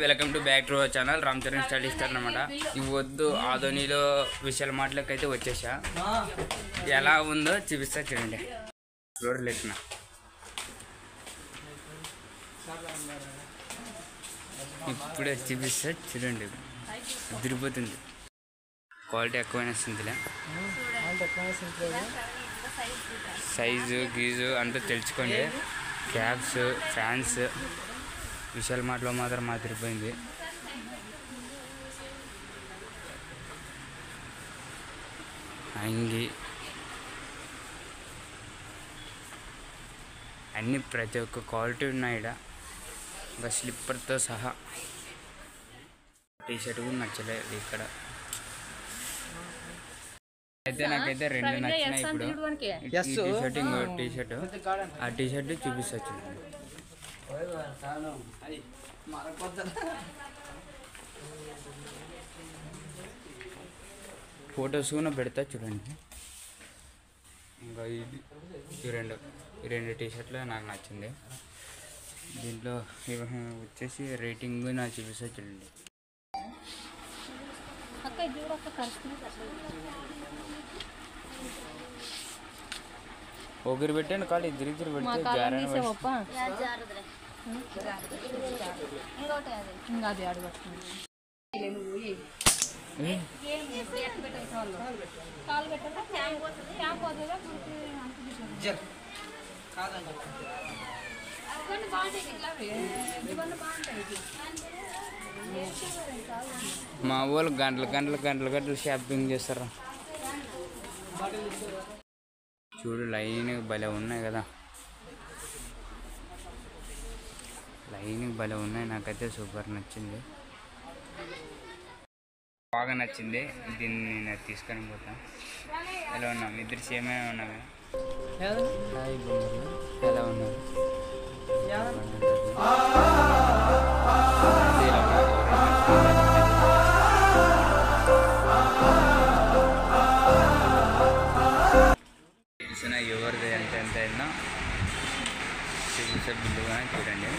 Welcome to back to our channel Ram Charan study star అనమాట. ఇవి వద్దు ఆధోనిలో విశాల మాటలకు అయితే వచ్చేసా. ఎలా ఉందో చూపిస్తా చూడండి. ఫ్లోర్ లెక్కన ఇప్పుడే చూపిస్తా చూడండి. తిరిగిపోతుంది. క్వాలిటీ ఎక్కువైనా వస్తుందిలే. సైజు గీజు అంతా తెలుసుకోండి. క్యాబ్స్ ఫ్యాన్స్ విశాల్ మార్ట్లో మాత్రం మాదిరిపోయింది. అంగి అన్నీ ప్రతి ఒక్క క్వాలిటీ ఉన్నాయి ఇక్కడ. ఇంకా స్లిప్పర్తో సహా. టీషర్ట్ కూడా నచ్చలేదు ఇక్కడ అయితే. నాకైతే రెండు నచ్చినాయి. ఇప్పుడు టీషర్ట్ ఇంకో టీషర్ట్, ఆ టీషర్ట్ చూపిస్తచ్చు. ఫొటోస్ కూడా పెడతా చూడండి. ఇంకా ఈ రెండు టీషర్ట్లు నాకు నచ్చింది. దీంట్లో వచ్చేసి రేటింగ్ నాకు చూపిస్తా చూడండి. ఒకరు పెట్టండి కాదు, ఇద్దరు పెడితే మా వాళ్ళు గంటలు షాపింగ్ చేస్తారు. చూడు లైన్ భలే ఉన్నాయి కదా. లైన్ భలే ఉన్నాయి. నాకైతే సూపర్ నచ్చింది, బాగా నచ్చింది. దీన్ని నేను తీసుకొని పోతా. ఎలా ఉన్నాం? ఇద్దరు సేమే ఉన్నాము. ఎలా ఉన్నారు? ఎవరిది ఎంత అయినా చూపిస్తే బిల్లుగా చూడండి.